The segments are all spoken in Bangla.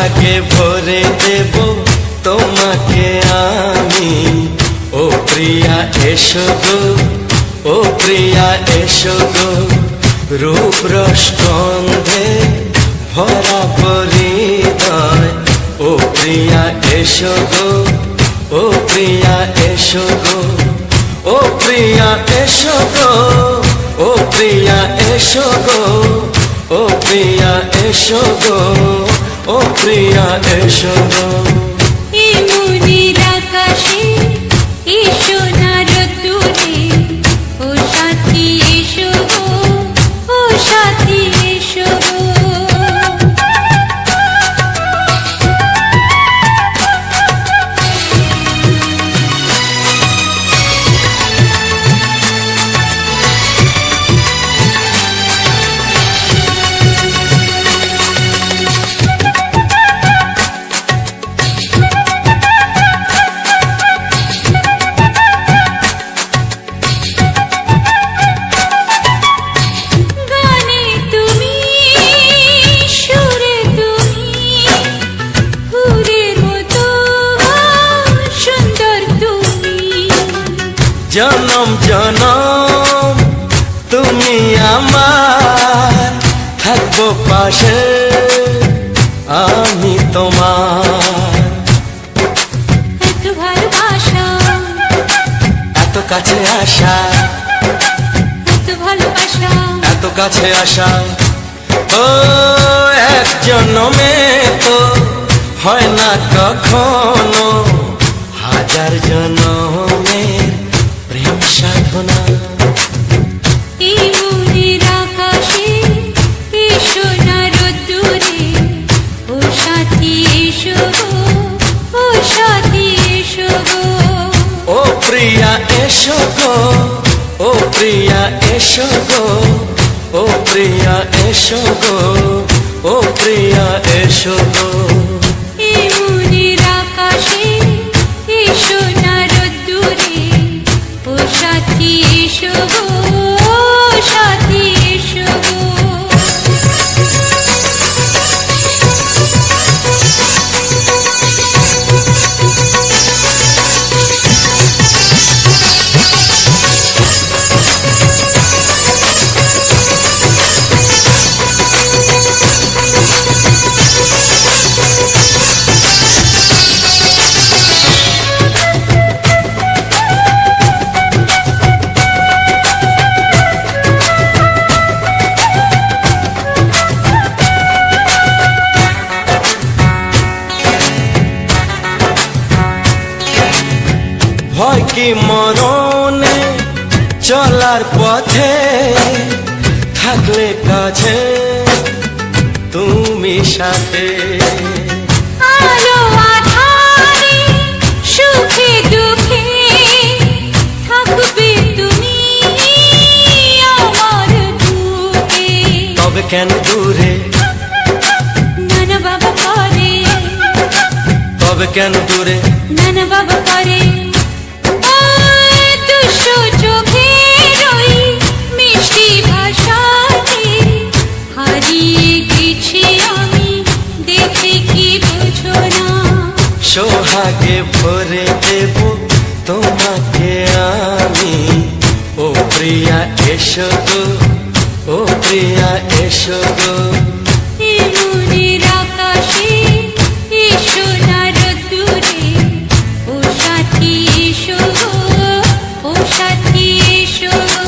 সোহাগে ভরে দেব তোমাকে আমি। ও প্রিয়া এসো গো, ও প্রিয়া এসো গো, রূপ রস গন্ধে ভরা পরিদয়। ও প্রিয়া এসো গো, ও প্রিয়া এসো গো, ও প্রিয়া এসো গো, ও প্রিয়া এসো গো, ও প্রিয়া এসো গো, ও প্রিয়া এসো গো। এই মনের আকাশে এসো না রোদ্দুরে, ও সাথী এসো গো, ও সাথী এসো গো। জনম জনম তুমি আমার, থাকবো পাশে আমি তোমার। এত ভালোবাসা, এত কাছে আসা, এত ভালোবাসা, এত কাছে আসা। ও এক জন্মে তো হয় না কখনো, হাজার জন্মের প্রেম সাধনা। এই মনের আকাশে এসো না রোদ্দুরে, ও সাথী এসো গো, ও সাথী এসো গো। ও প্রিয়া এসো গো, ও প্রিয়া এসো গো, ও প্রিয়া এসো গো, ও প্রিয়া এসো গো। এই মনের আকাশে এসো না রোদ্দুরে, ও সাথী এসো গো, ও সাথী এসো গো। ভয় কি মরণে চলার পথে, থাকলে কাছে তুমি সাথে। আলো আঁধারে সুখে দুঃখে থাকবে তুমি আমার বুকে। তবে কেন দূরে, নানা বাবা করে, তবে কেন দূরে, নানা বাবা করে। দুশো চোখের ওই মিষ্টি ভাষাতে হারিয়ে গেছি আমি, দেখে কি বুঝো না। সোহাগে ভরে দেব তোমাকে আমি। ও প্রিয়া এসো গো, ও প্রিয়া এসো গো। এই মনের আকাশে এসো না রোদ্দুরে, ও সাথী এসো গো, ও সাথী এসো গো।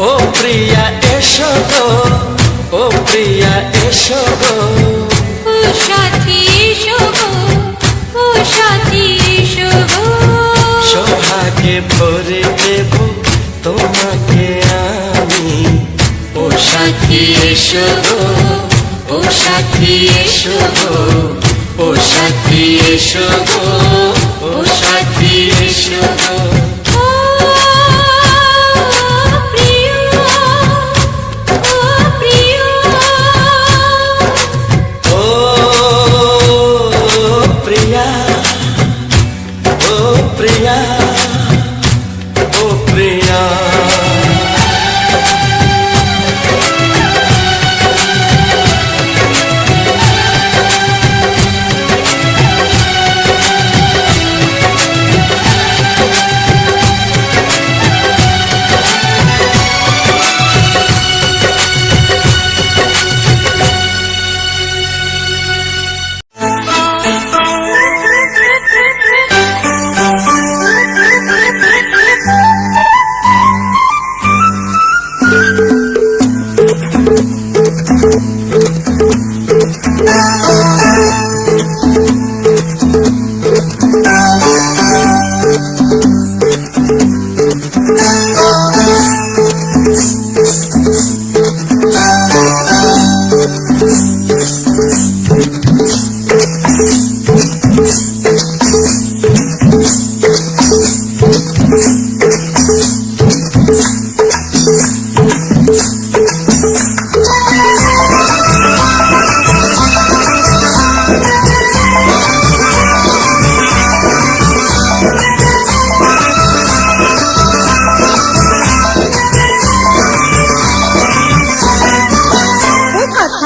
ও প্রিয়া এসো গো, ও প্রিয়া এসো গো, ও সাথী এসো গো, ও সাথী এসো গো। সোহাগে ভরে দেব তোমাকে আমি। ও সাথী এসো গো, ও সাথী এসো গো, ও সাথী এসো গো, ও সাথী এসো গো। ও প্রিয়, ও প্রিয়, ও প্রিয়া, ও প্রিয়া, ও প্রিয়া।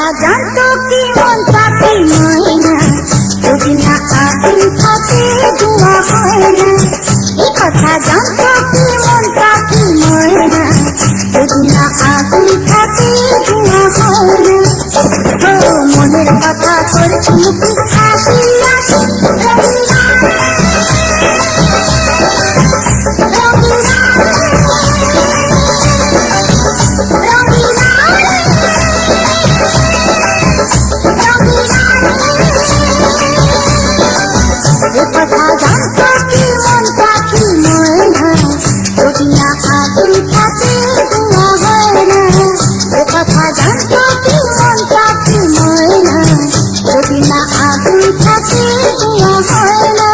কথা জানতো কি মন পাখি ময়না, যদি না আগুন থাকে ধোঁয়া হয় না। এই কথা জানতো কি মন পাখি ময়না, যদি না আগুন থাকে ধোঁয়া হয় না। ও মনের কথা করছি কি হাসি হাসি, রঙিনা রঙিনা কথা জানতো কি মন পাখি ময়না, যদি না আগুন থাকে ধোঁয়া হয় না। কথা জানতো কি মন পাখি ময়না, যদি না আগুন থাকে ধোঁয়া হয় না।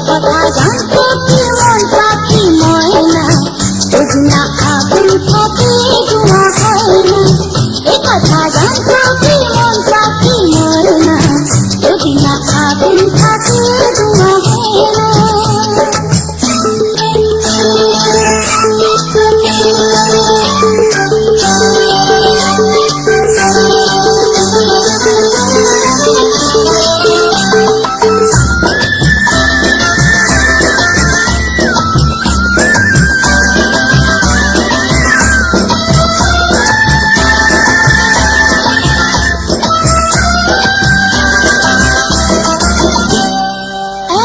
কথা জানতো কি মন পাখি ময়না, যদি না আগুন থাকে ধোঁয়া হয় না। এ কথা জানতো কি মন পাখি ময়না, যদি না আগুন থাকে ধোঁয়া হয় না।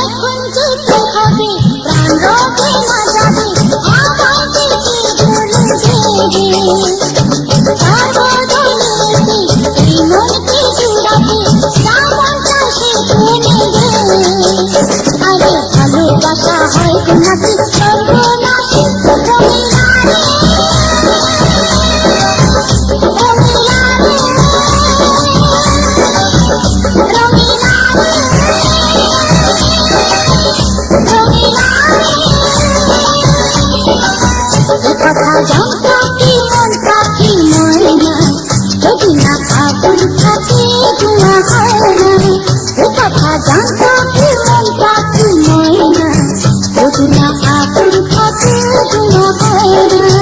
এখন যেতে হবে প্রাণ রবে না যাবে, আমাকে কি বলুন দেবে। তার বদলেতে এই মনকে জুড়াবে, শ্রাবণটা সে নেবে। আরে ভালোবাসা হয় নাকি সর্বনাশী, রঙিনা রে রঙিনা রে রঙিনা কথা জানতো কি মন পাখি ময়না, যদি না আগুন থাকে ধোঁয়া হয় না। কথা জানতো কি মন পাখি ময়না, যদি না আগুন থাকে ধোঁয়া হয় না।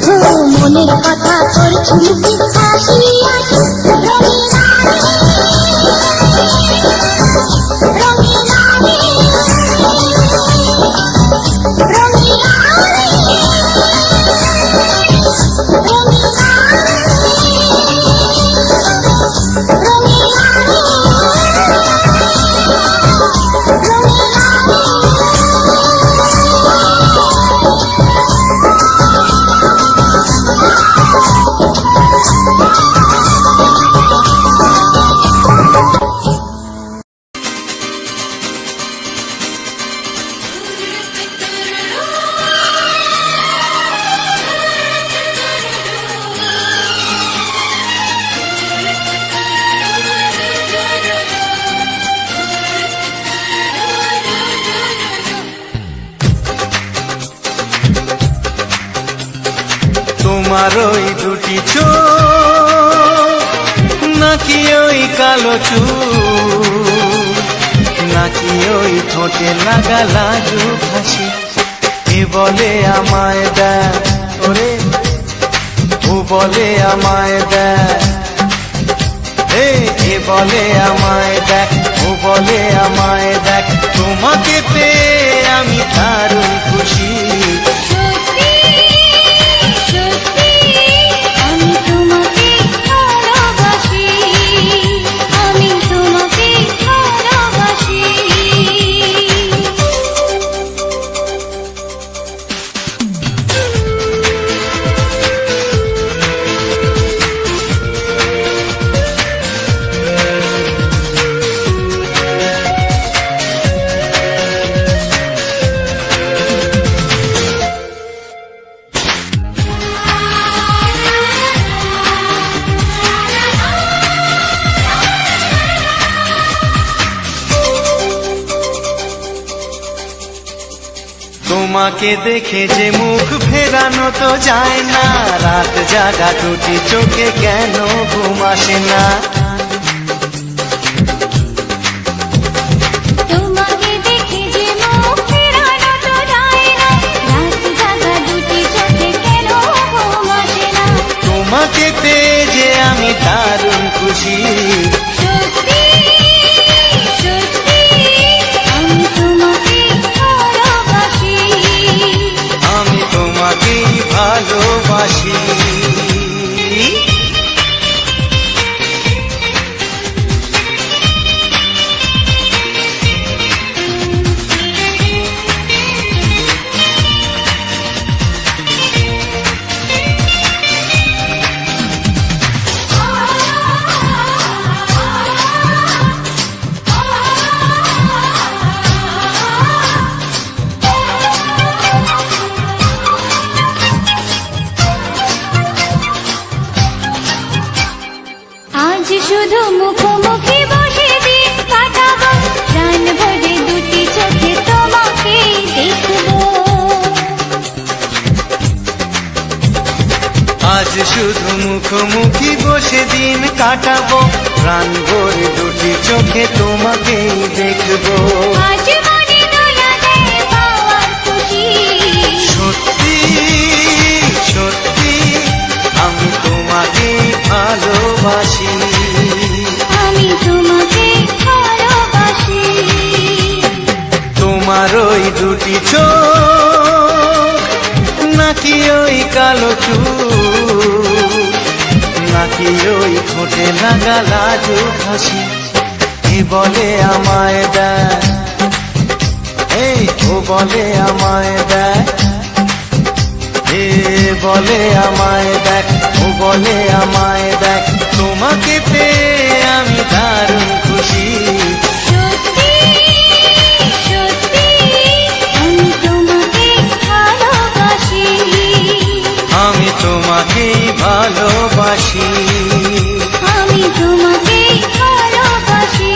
ও মনের কথা করছি কি হাসি হাসি, রঙিনা রঙিনা রঙিনা তোমার ওই দুটি চোখ, নাকি ওই কালো চুল, নাকি ওই ঠোঁটে লাগা লাজুক হাসি, এ বলে আমায় দেয় ওরে, ও বলে আমায় দেয়, এ বলে আমায় দেখ, ও বলে আমায় দেখ, তোমাকে পেয়ে আমি দারুণ খুশি। সত্যি সত্যি তোমাকে দেখে যে মুখ ফেরানো তো যায় না, রাত জাগা দুটি চোখে কেন ঘুম আসে না। তোমাকে দেখে যে মুখ ফেরানো তো যায় না, রাত জাগা দুটি চোখে কেন ঘুম আসে না। তোমাকে পেয়ে যে আমি দারুণ খুশি, সত্যি সত্যি আমি তোমাকে ভালোবাসি, আমি তোমাকেই ভালোবাসি। আজ শুধু মুখোমুখি বসে দিন কাটাবো, প্রাণ ভরে দুটি চোখে তোমাকে দেখবো। আজ শুধু মুখোমুখি বসে দিন কাটাবো, প্রাণ ভরে দুটি চোখে তোমাকেই দেখবো। আজ মনে দোলা দেয় পাওয়ার খুশি, সত্যি সত্যি আমি তোমাকেই ভালোবাসি, আমি তোমাকে ভালোবাসি। তোমার ওই দুটি চোখ নাকি ওই কালো চুল, নাকি ওই ঠোঁটে লাগা লাজুক হাসি, এ বলে আমায় দেয়, এই ও বলে আমায় দেয়, এ বলে আমায় দেখ, ও বলে আমায় দেখ, তোমাকে পেয়ে আমি দারুণ খুশি। সত্যি সত্যি আমি তোমাকে ভালোবাসি, আমি তোমাকেই ভালোবাসি, আমি তোমাকে ভালোবাসি,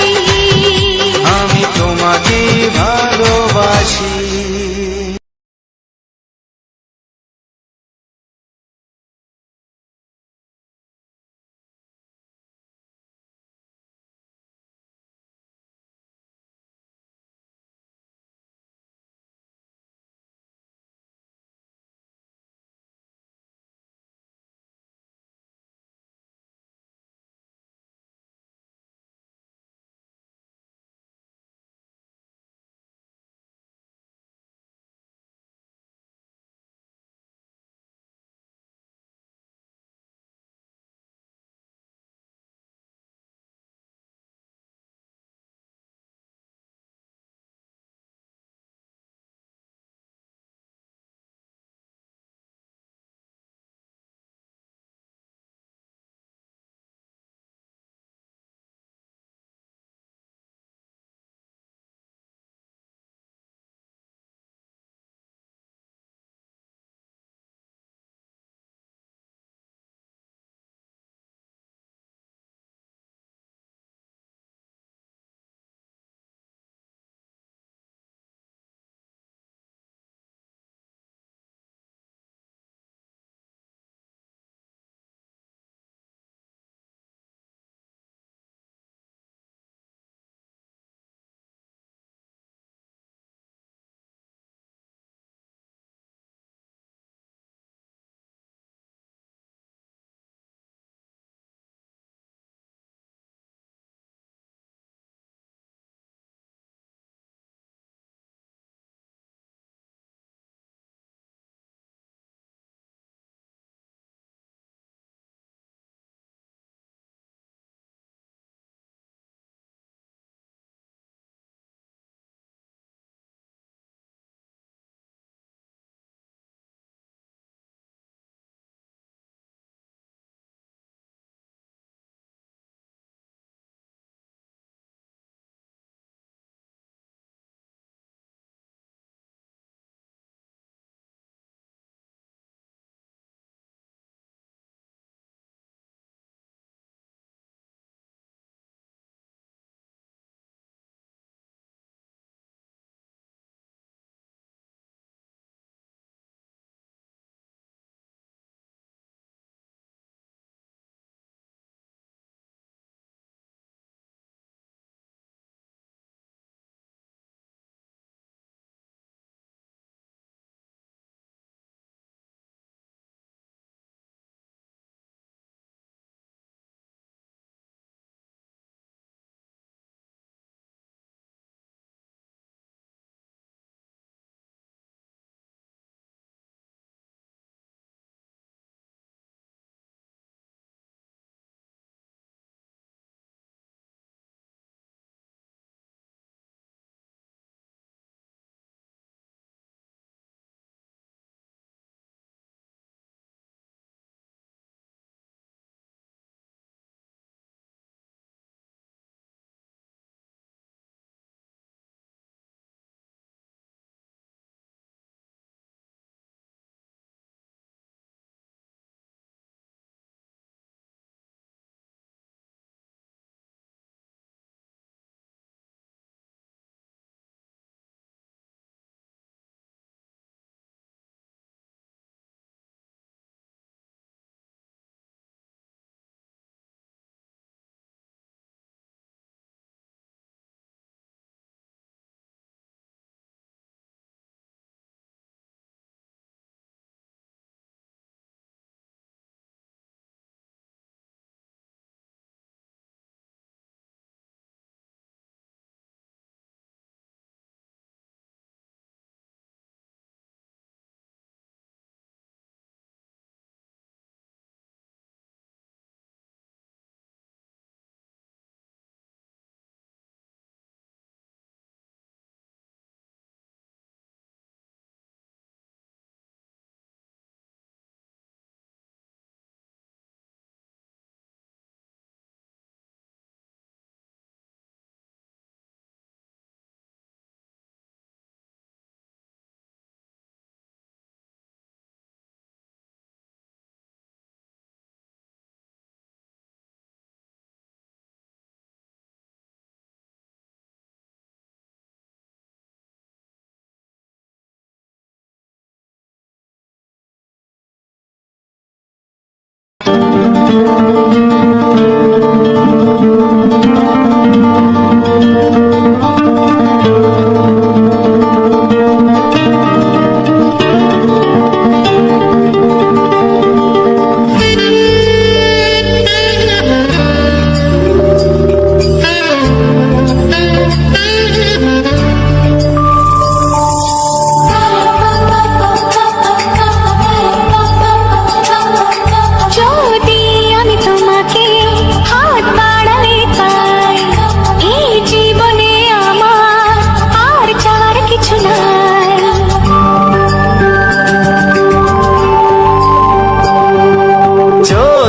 আমি তোমাকেই ভালোবাসি।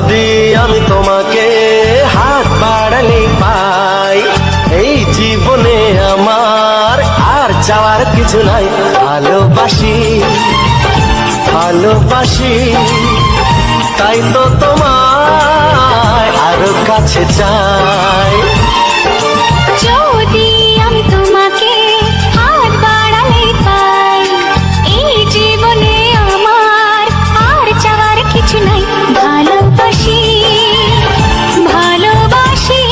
যদি আমি তোমাকে হাত বাড়ালে পাই, এই জীবনে আমার আর চাওয়ার কিছু নাই। ভালোবাসি ভালোবাসি, তাই তো তোমায় আরো কাছে চাই। যদি আমি তোমাকে হাত বাড়ালে পাই, এই জীবনে আমার আর চাওয়ার কিছু নাই। ভালোবাসি ভালোবাসি,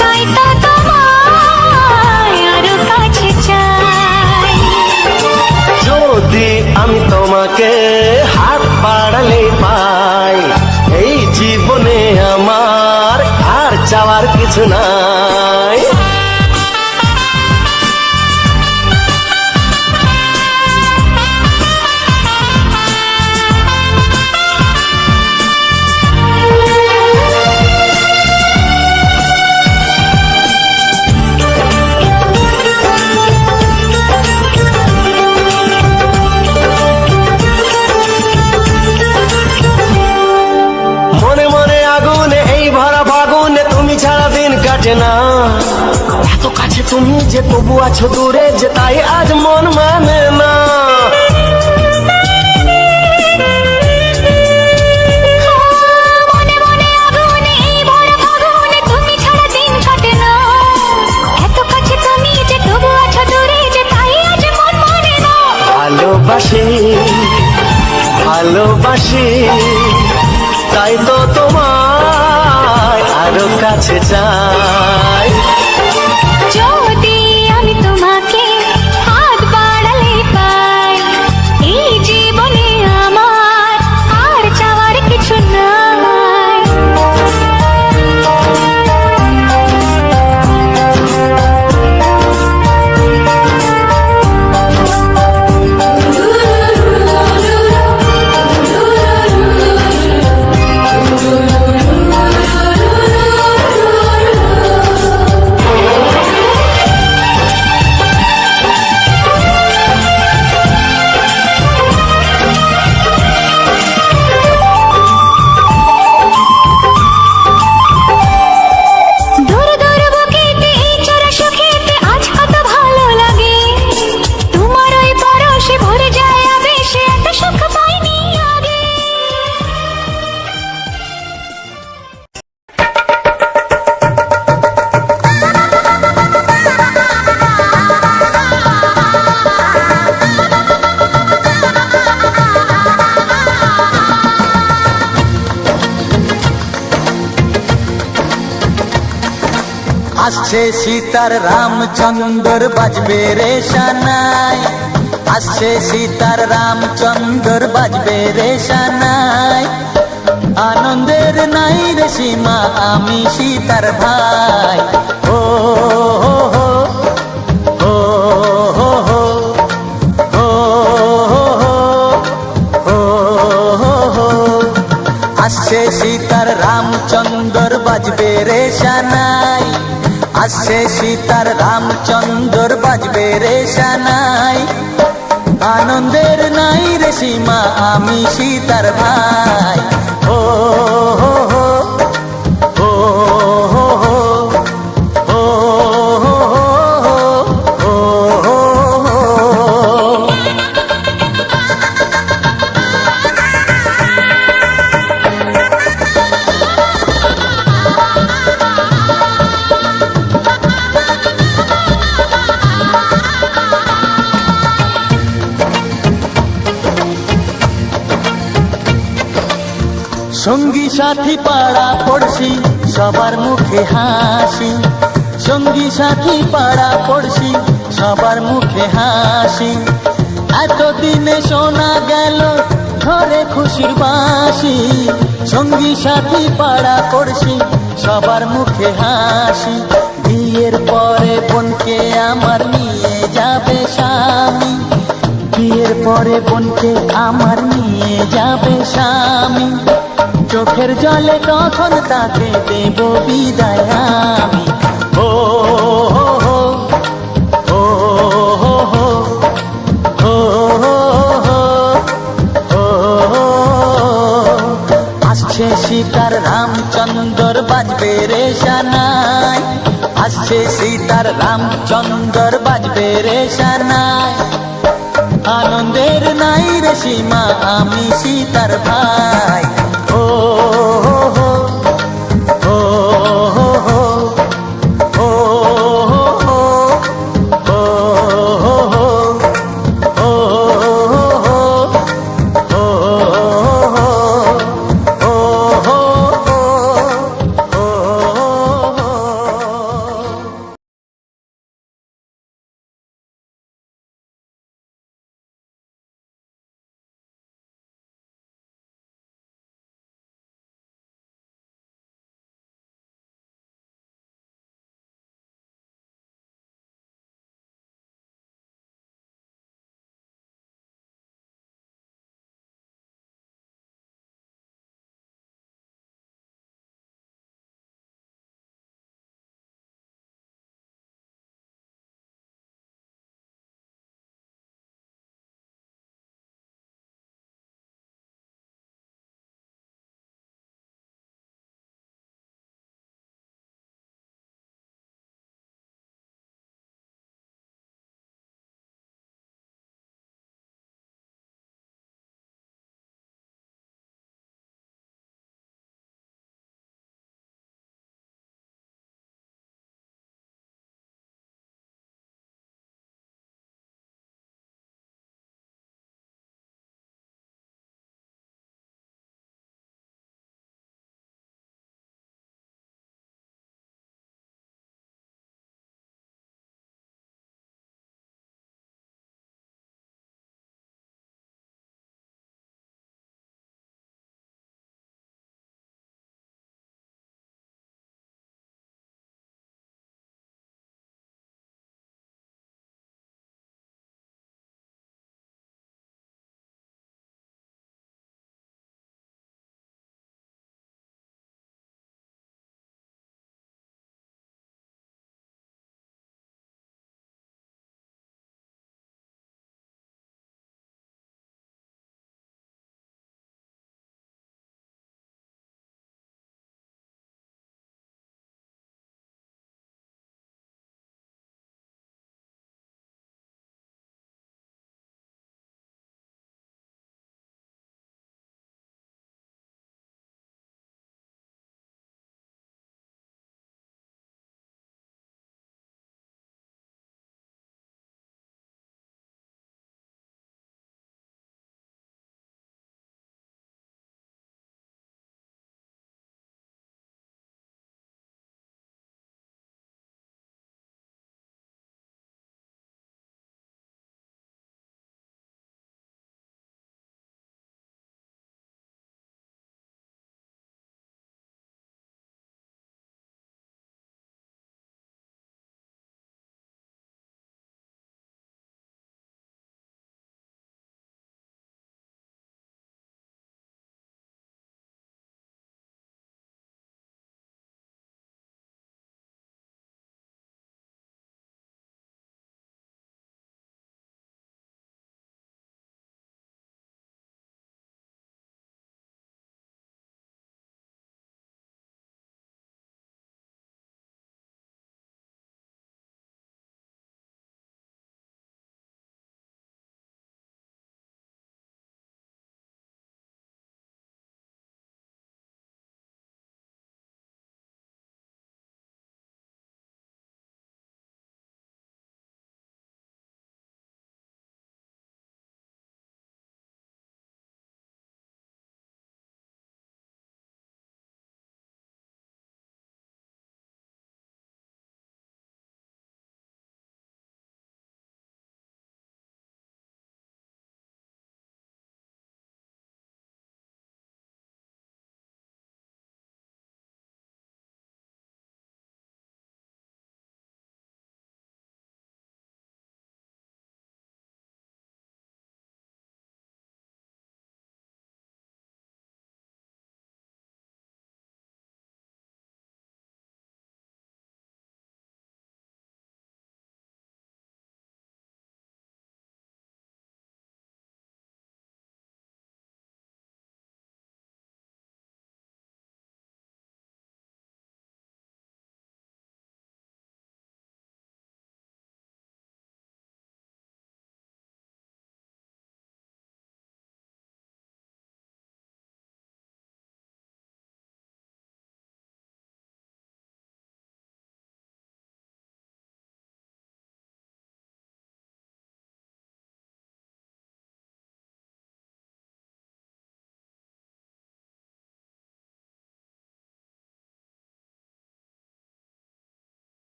তাই তো তোমায় আরো কাছে চাই। যদি আমি তোমাকে হাত বাড়ালে পাই, এই জীবনে আমার আর চাওয়ার কিছু নাই। মনে মনে আগুনে এই ভরা ফাগুনে তুমি ছাড়া দিন কাটে না। এত কাছে তুমি যে তবু আছো দূরে, যে তাই আজ মন মানে না। মনে মনে আগুনে এই ভরা ফাগুনে তুমি ছাড়া দিন কাটে না। এত কাছে তুমি যে তবু আছো দূরে, যে তাই আজ মন মানে না। ভালোবাসি ভালোবাসি, তাই তো তোমায় আরো কাছে চাই। যদি আমি তোমাকে হাত বাড়ালে পাই, এই জীবনে আমার আর চাওয়ার কিছু নাই। দূর দূর বুকেতে এই চোরা সুখেতে আজ কত ভালো লাগে। তোমার ওই পরশে ভরে যায় আবেশে, এত সুখ পাইনি আগে। আসছে সীতার রামচন্দ্র বাজবে রে সানাই, আসছে সীতার রামচন্দ্র বাজবে রে সানাই। আনন্দের নাই রে সীমা, আমি সীতার ভাই। ও হো হো ও হো হো ও হো হো হো। আসছে সীতার রামচন্দ্র বাজবে রে সানাই, আসছে সীতার রামচন্দ্র বাজবে রে সানাই। আনন্দের নাই রে সীমা, আমি সীতার ভাই। ও হো হো ও হো হো ও হো হো ও হো হো। সঙ্গী সাথী পাড়া পড়শি সবার মুখে হাসি, সঙ্গী সাথী পাড়া পড়শি সবার মুখে হাসি। এতদিনে শোনা গেল ঘরে খুশির বাঁশি, সঙ্গী সাথী পাড়া পড়শি সবার মুখে হাসি। বিয়ের পরে বোনকে আমার নিয়ে যাবে স্বামী, বিয়ের পরে বোনকে আমার নিয়ে যাবে স্বামী। চোখের জলে তখন তাকে দেব বিদায় আমি। ও হো হো ও হো হো ও হো হো ও। আসছে সীতার রামচন্দ্র বাজবে রে সানাই, আসছে সীতার রামচন্দ্র বাজবে রে সানাই। আনন্দের নাই রে সীমা, আমি সীতার ভাই।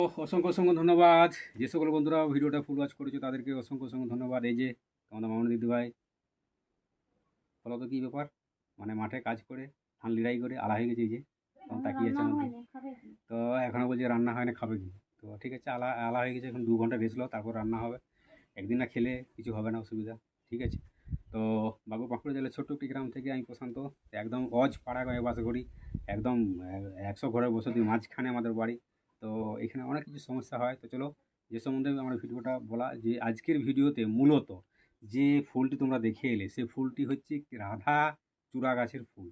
অসংখ্য অসংখ্য ধন্যবাদ যে সকল বন্ধুরা ভিডিওটা ফুল ওয়াচ করেছো তাদেরকে অসংখ্য অসংখ্য ধন্যবাদ। এই যে আমাদের মামনি দিদিভাই, বলো তো কী ব্যাপার, মানে মাঠে কাজ করে ধান লিড়াই করে আলা হয়ে গেছে, এই যে তখন তাকিয়ে আছে আমাদের। তো এখনও বলছে রান্না হয় না, খাবে কি? তো ঠিক আছে, আলা আলা হয়ে গেছে, এখন 2 ঘন্টা রেস্ট লো, তারপর রান্না হবে। একদিন না খেলে কিছু হবে না, অসুবিধা, ঠিক আছে। তো বাঁকুড়া জেলার ছোট্ট একটি গ্রাম থেকে আমি প্রশান্ত, একদম অজ পাড়া গায়ে বাস করি, একদম 100 ঘরের বসতি মাঝখানে আমাদের বাড়ি। তো এখানে অনেক কিছু সমস্যা হয়। তো চলো যে সম্বন্ধে আমার ভিডিওটা বলা, যে আজকের ভিডিওতে মূলত যে ফুলটি তোমরা দেখে এলে সেই ফুলটি হচ্ছে রাধা চূড়া গাছের ফুল।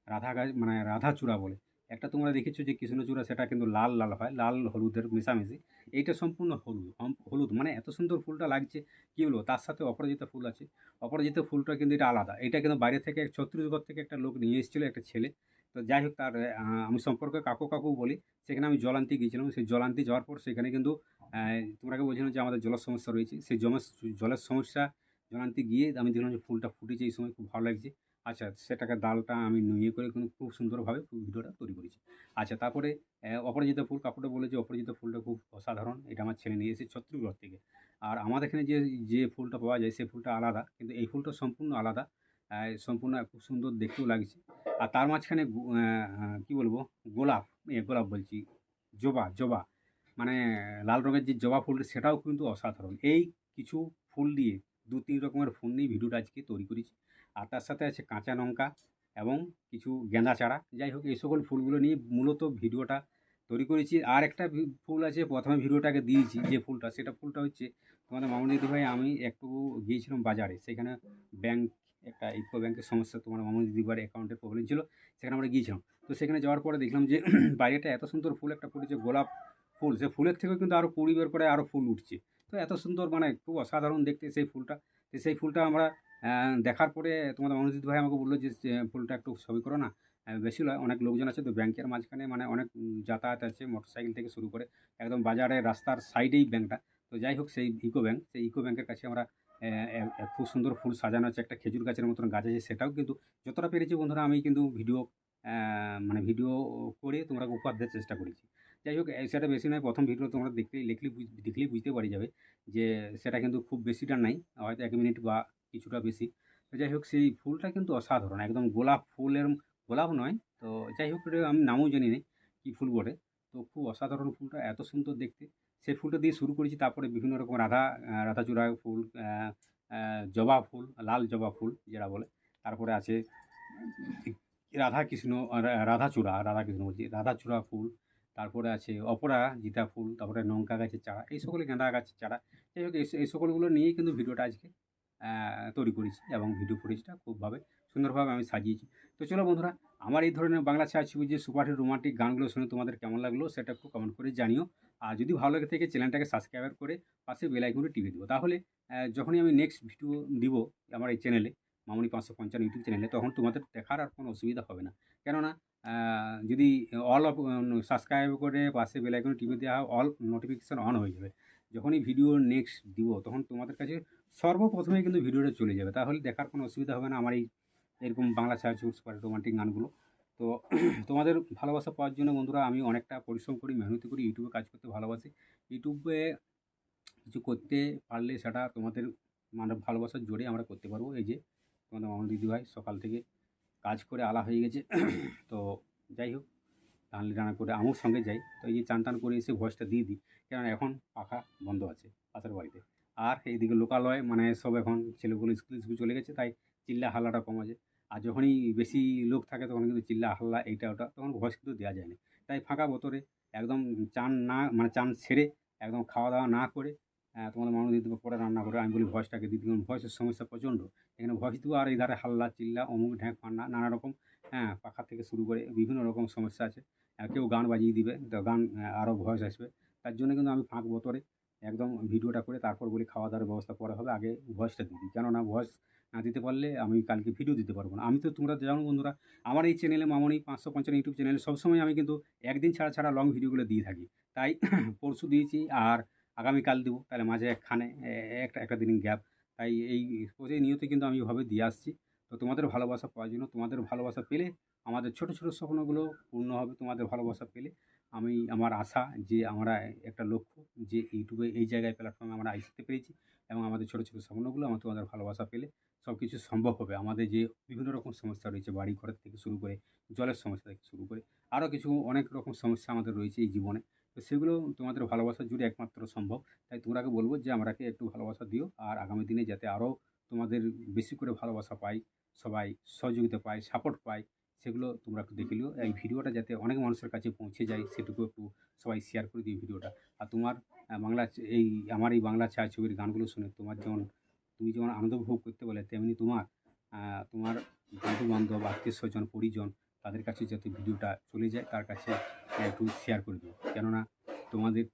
রাধা গাছ মানে রাধা চূড়া বলে। একটা তোমরা দেখেছো যে কৃষ্ণচূড়া, সেটা কিন্তু লাল লাল হয়, লাল হলুদের মিশামিশি। এইটা সম্পূর্ণ হলুদ, হলুদ মানে এত সুন্দর ফুলটা লাগছে। কী হলো, তার সাথে অপরাজিতা ফুল আছে। অপরাজিতা ফুলটা কিন্তু এটা আলাদা, এটা কিন্তু বাইরে থেকে ছত্তিশগড় থেকে একটা লোক নিয়ে এসেছিলো, একটা ছেলে। তো যাই হোক, তার আমি সম্পর্কে কাকু কাকু বলি। সেখানে আমি জলান্তি গিয়েছিলাম, সেই জলান্তি যাওয়ার পর সেখানে কিন্তু তোমরাকে বলছিলাম যে আমাদের জলের সমস্যা রয়েছে, সেই জলের সমস্যা জলান্তি গিয়ে আমি দেখলাম যে ফুলটা ফুটেছে এই সময়, খুব ভালো লাগছে। আচ্ছা, সেটাকে ডালটা আমি নুয়ে করে কিন্তু খুব সুন্দরভাবে ভিডিওটা তৈরি করেছি। আচ্ছা, তারপরে অপরাজিতা ফুল, কাকুটা বলে যে অপরাজিতা ফুলটা খুব অসাধারণ, এটা আমার ছেলে নিয়ে এসেছে ছত্তিশগড় থেকে। আর আমাদের এখানে যে যে ফুলটা পাওয়া যায় সেই ফুলটা আলাদা, কিন্তু এই ফুলটা সম্পূর্ণ আলাদা, সম্পূর্ণ খুব সুন্দর দেখতেও লাগছে। আর তার মাঝখানে কী বলবো, গোলাপ, গোলাপ বলছি, জবা, জবা মানে লাল রঙের যে জবা ফুলটা, সেটাও কিন্তু অসাধারণ। এই কিছু ফুল দিয়ে 2-3 রকমের ফুল নিয়ে ভিডিওটা আজকে তৈরি করেছি। আর তার সাথে আছে কাঁচা লঙ্কা এবং কিছু গেঁদা চারা। যাই হোক, এই সকল ফুলগুলো নিয়ে মূলত ভিডিওটা তৈরি করেছি। আর একটা ফুল আছে, প্রথমে ভিডিওটাকে দিয়েছি যে ফুলটা, সেটা ফুলটা হচ্ছে তোমাদের মামনি দিদিভাই, আমি একটু গিয়েছিলাম বাজারে, সেখানে ব্যাংক, একটা ইউকো ব্যাংকের সমস্যা, তোমার মামনি দিদিভাইয়ের অ্যাকাউন্টের প্রবলেম ছিল, সেখানে আমরা গিয়েছিলাম। তো সেখানে যাওয়ার পরে দেখলাম যে বাইরেটা এত সুন্দর ফুল একটা ফুটেছে, গোলাপ ফুল, সে ফুলের থেকেও কিন্তু আরও কুড়ি বের করে আরও ফুল উঠছে। তো এত সুন্দর, মানে খুব অসাধারণ দেখতে সেই ফুলটা। তো সেই ফুলটা আমরা দেখার পরে তোমাদের মনোজিৎ ভাই আমাকে বললো যে ফুলটা একটু ছবি করো না। বেশি নয়, অনেক লোকজন আছে তো ব্যাংকের মাঝখানে, মানে অনেক যাতায়াত আছে মোটরসাইকেল থেকে শুরু করে, একদম বাজারের রাস্তার সাইডেই ব্যাংকটা। তো যাই হোক, সেই ইকো ব্যাংক, সেই ইকো ব্যাংকের কাছে আমরা খুব সুন্দর ফুল সাজানো আছে, একটা খেজুর গাছের মতন গাছ আছে, সেটাও কিন্তু যতটা পেরেছি বন্ধুরা আমি কিন্তু ভিডিও মানে ভিডিও করে তোমরা উপহার দেওয়ার চেষ্টা করেছি। যাই হোক, সেটা বেশি নয়, প্রথম ভিডিও তোমরা দেখলেই বুঝতে পারি যাবে যে সেটা কিন্তু খুব বেশিটা নাই, হয়তো 1 মিনিট বা কিছুটা বেশি। তো যাই হোক, সেই ফুলটা কিন্তু অসাধারণ, একদম গোলাপ ফুলের, গোলাপ নয় তো, যাই হোক এটা আমি নামও জানি না কী ফুল বটে। তো খুব অসাধারণ ফুলটা, এত সুন্দর দেখতে। সেই ফুলটা দিয়ে শুরু করেছি, তারপরে বিভিন্ন রকম রাধাচূড়া ফুল, জবা ফুল, লাল জবা ফুল যেটা বলে, তারপরে আছে রাধাকৃষ্ণ, রাধাকৃষ্ণ বলছি, রাধাচূড়া ফুল, তারপরে আছে অপরাজিতা ফুল, তারপরে লঙ্কা গাছের চারা, এই সকলে গেঁদা গাছের চারা। যাই হোক, এই সকলগুলো নিয়েই কিন্তু ভিডিওটা আজকে তৈরি করেছি, এবং ভিডিও ফুটেজটা খুবভাবে সুন্দরভাবে আমি সাজিয়েছি। তো চলো বন্ধুরা, আমার এই ধরনের বাংলা ছায়াছবি যে সুপারহিট রোমান্টিক গানগুলো শুনে তোমাদের কেমন লাগলো সেটা একটু কমেন্ট করে জানিও। আর যদি ভালো লাগে থেকে চ্যানেলটাকে সাবস্ক্রাইব করে পাশে বেল আইকনটি টিপে দিও, তাহলে যখনই আমি নেক্সট ভিডিও দিব আমার এই চ্যানেলে, মামনি 555 ইউটিউব চ্যানেলে, তখন তোমাদের দেখার আর কোনো অসুবিধা হবে না। কেননা যদি অল সাবস্ক্রাইব করে পাশে বেল আইকন টিপে দেওয়া হয়, অল নোটিফিকেশান অন হয়ে যাবে। যখনই ভিডিও নেক্সট দিব তখন তোমাদের কাছে সর্বপ্রথমে কিন্তু ভিডিওটা চলে যাবে, তাহলে দেখার কোনো অসুবিধা হবে না আমার এই এরকম বাংলা ছায়াছবি সুপারহিট রোমান্টিক গানগুলো। তো তোমাদের ভালোবাসা পাওয়ার জন্য বন্ধুরা আমি অনেকটা পরিশ্রম করি, মেহনতি করি, ইউটিউবে কাজ করতে ভালোবাসি। ইউটিউবে কিছু করতে পারলে সেটা তোমাদের মানে ভালোবাসার জোরে আমরা করতে পারবো। এই যে তোমাদের মামনি দিদিভাই সকাল থেকে কাজ করে আলা হয়ে গেছে। তো যাই হোক, রান্না করে আমার সঙ্গে যাই, তো এই যে চান টান করে এসে ভয়েসটা দিয়ে দিই, কেননা এখন পাখা বন্ধ আছে পাশের বাড়িতে। আর এইদিকে লোকালয় মানে সব এখন ছেলেগুলো স্কুল চলে গেছে, তাই চিল্লা হাল্লাটা কম আছে। আর যখনই বেশি লোক থাকে তখন কিন্তু চিল্লা হাল্লা এইটা ওটা, তখন ভয়েস কিন্তু দেওয়া যায় না। তাই ফাঁকা বোতরে একদম চান সেরে একদম খাওয়া দাওয়া না করে তোমাদের মামনি দিদি পরে রান্না করে আমি বলি ভয়েসটাকে দিদি, কারণ ভয়েসের সমস্যা প্রচণ্ড এখানে, ভয়েস দেবো আর এই ধারে হাল্লা চিল্লা অমুক ঢ্যাঁক ফান্না নানা রকম, পাখা থেকে শুরু করে বিভিন্ন রকম সমস্যা আছে। কেউ গান বাজিয়ে দিবে, তো গান আরও ভয়েস আসবে। তার জন্য কিন্তু আমি ফাঁক বোতরে একদম ভিডিওটা করে তারপর বলি খাওয়া দাওয়ার ব্যবস্থা পরে হবে, আগে ভয়েসটা দিয়ে দিই। কেননা ভয়েস না দিতে পারলে আমি কালকে ভিডিও দিতে পারবো না। আমি তো তোমরা জানো বন্ধুরা, আমার এই চ্যানেলে মামনি 555 ইউটিউব চ্যানেলে সবসময় আমি কিন্তু একদিন ছাড়া ছাড়া লং ভিডিওগুলো দিয়ে থাকি। তাই পরশু দিয়েছি আর আগামীকাল দেবো, তাহলে মাঝে একখানে একটা দিন গ্যাপ। তাই এই প্রতিনিয়ত কিন্তু আমি এভাবে দিয়ে আসছি। তো তোমাদের ভালোবাসা পাওয়ার জন্য, তোমাদের ভালোবাসা পেলে আমাদের ছোট ছোট স্বপ্নগুলো পূর্ণ হবে। তোমাদের ভালোবাসা পেলে আমি আমার আশা যে আমরা একটা লক্ষ্য যে ইউটিউবে এই জায়গায় প্ল্যাটফর্মে আমরা আসতে পেরেছি এবং আমাদের ছোটো ছোটো স্বপ্নগুলো আমার তোমাদের ভালোবাসা পেলে সব কিছু সম্ভব হবে। আমাদের যে বিভিন্ন রকম সমস্যা রয়েছে, বাড়ি ঘরের থেকে শুরু করে জলের সমস্যা থেকে শুরু করে আরও কিছু অনেক রকম সমস্যা আমাদের রয়েছে এই জীবনে। তো সেগুলো তোমাদের ভালোবাসা জুড়ে একমাত্র সম্ভব। তাই তোমরাকে বলবো যে আমাকে একটু ভালোবাসা দিও, আর আগামী দিনে যাতে আরও তোমাদের বেশি করে ভালোবাসা পাই, সবাই সহযোগিতা পায়, সাপোর্ট পায়, সেগুলো তোমরা একটু দেখে নিও। এই ভিডিওটা যাতে অনেক মানুষের কাছে পৌঁছে যায় সেটুকু একটু সবাই শেয়ার করে দিও ভিডিওটা। আর তোমার এই আমার এই বাংলা ছায়াছবির গানগুলো শুনে তুমি যেমন আনন্দ উপভোগ করতে বলে, তেমনি তোমার বন্ধু-বান্ধব, আত্মীয়-স্বজন, পরিজন তাদের কাছে যাতে ভিডিওটা চলে যায়, তার কাছে একটু শেয়ার করে দিও। কেননা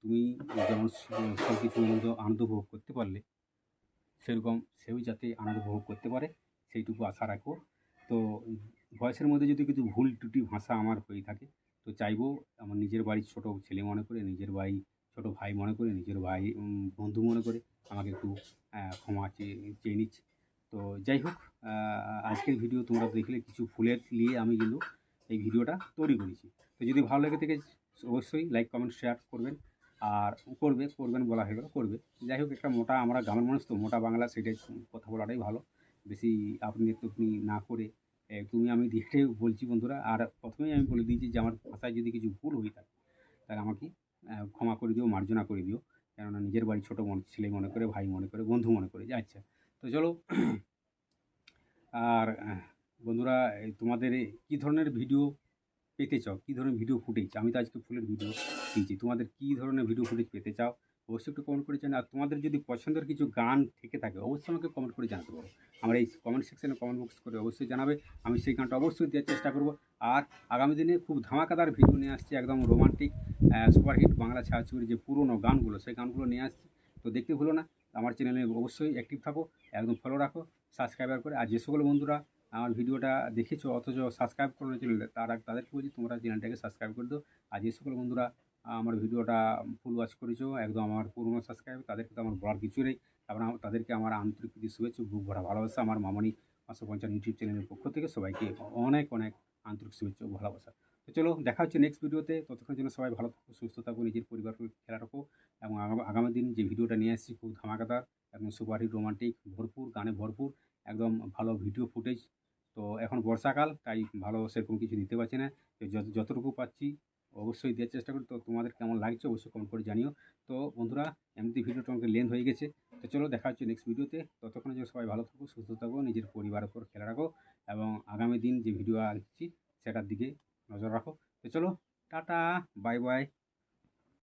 তুমি যেমন সব কিছু আনন্দ উপভোগ করতে পারলে, সেরকম সেও যাতে আনন্দ উপভোগ করতে পারে সেইটুকু আশা রাখবো। তো ভয়েসের মধ্যে যদি কিছু ভুল ত্রুটি ভাষা আমার হয়ে থাকে, তো চাইবো আমার নিজের বাড়ির ছোটো ছেলে মনে করে, নিজের বাড়ি ছোটো ভাই মনে করে, নিজের ভাই বন্ধু মনে করে আমাকে একটু ক্ষমা চেয়ে নিচ্ছি। তো যাই হোক, আজকের ভিডিও তোমরা দেখলে কিছু ফুলের নিয়ে আমি কিন্তু এই ভিডিওটা তৈরি করেছি। তো যদি ভালো লেগে থাকে অবশ্যই লাইক, কমেন্ট, শেয়ার করবেন। আর করবেন বলা হয়ে গেল, করবে। যাই হোক, একটা মোটা, আমরা গ্রামের মানুষ তো মোটা বাংলা, সেটাই কথা বলাটাই ভালো। বেশি আপনি না করে তুমি আমি দিয়ে বলছি বন্ধুরা। আর প্রথমেই আমি বলে দিয়েছি যে আমার ভাষায় যদি কিছু ভুল হয়ে থাকে তাহলে আমাকে ক্ষমা করে দিও, মার্জনা করে দিও। কেননা নিজের বাড়ির ছোটো ছেলে মনে করে, ভাই মনে করে, বন্ধু মনে করে যে আচ্ছা। তো চলো, আর বন্ধুরা, তোমাদের কী ধরনের ভিডিও পেতে চাও, কী ধরনের ভিডিও ফুটেজ, আমি তো আজকে ফুলের ভিডিও দিয়েছি, তোমাদের কী ধরনের ভিডিও ফুটেজ পেতে চাও অবশ্যই একটু কমেন্ট করে জানাও। আর তোমাদের যদি পছন্দের কিছু গান থেকে থাকে অবশ্যই আমাকে কমেন্ট করে জানাতে পারো। আমার এই কমেন্ট সেকশানে কমেন্ট বক্স করে অবশ্যই জানাবে, আমি সেই গানটা অবশ্যই দেওয়ার চেষ্টা করব। আর আগামী দিনে খুব ধামাকাদার ভিডিও নিয়ে আসছি, একদম রোমান্টিক সুপারহিট বাংলা ছায়াছবির যে পুরনো গানগুলো, সেই গানগুলো নিয়ে আসছি। তো দেখতে ভুলো না, আমার চ্যানেলে অবশ্যই অ্যাক্টিভ থাকো, একদম ফলো রাখো, সাবস্ক্রাইবার করে। আর যে সকল বন্ধুরা আমার ভিডিওটা দেখেছো অথচ সাবস্ক্রাইব করে চ্যানেলে, তাদেরকে বলছি তোমরা চ্যানেলটাকে সাবস্ক্রাইব করে দাও। আর যে সকল বন্ধুরা আমার ভিডিওটা ফুল ওয়াচ করেছো, একদম আমার পুরনো সাবস্ক্রাইব, তাদেরকে তো আমার বলার কিছু নেই। তাদেরকে আমার আন্তরিক প্রীতি, শুভেচ্ছা, বুক ভরা ভালোবাসা আমার মামনি 550 ইউটিউব চ্যানেলের পক্ষ থেকে সবাইকে অনেক অনেক আন্তরিক শুভেচ্ছা ও ভালোবাসা। তো চলো, দেখা হচ্ছে নেক্সট ভিডিওতে। ততক্ষণের জন্য সবাই ভালো থাকো, সুস্থ থাকো, নিজের পরিবারকে খেয়াল রাখো। এবং আগামী দিন যে ভিডিওটা নিয়ে আসছি খুব ধামাকাদার, একদম সুপারহিট, রোমান্টিক, ভরপুর, গানে ভরপুর, একদম ভালো ভিডিও ফুটেজ। তো এখন বর্ষাকাল, তাই ভালো সেরকম কিছু দিতে পারছি না, তো যতটুকু পাচ্ছি অবশ্যই দেওয়ার চেষ্টা করি। তো তোমাদের কেমন লাগছে অবশ্যই কমেন্ট করে জানিও। তো বন্ধুরা, এমনিতে ভিডিওটা আমাকে লেন্থ হয়ে গেছে। তো চলো, দেখা হচ্ছে নেক্সট ভিডিওতে। ততক্ষণে যে সবাই ভালো থাকো, সুস্থ থাকো, নিজের পরিবারের উপর খেয়াল রাখো এবং আগামী দিন যে ভিডিও আসছি সেটার দিকে নজর রাখো। তো চলো, টাটা, বাই বাই।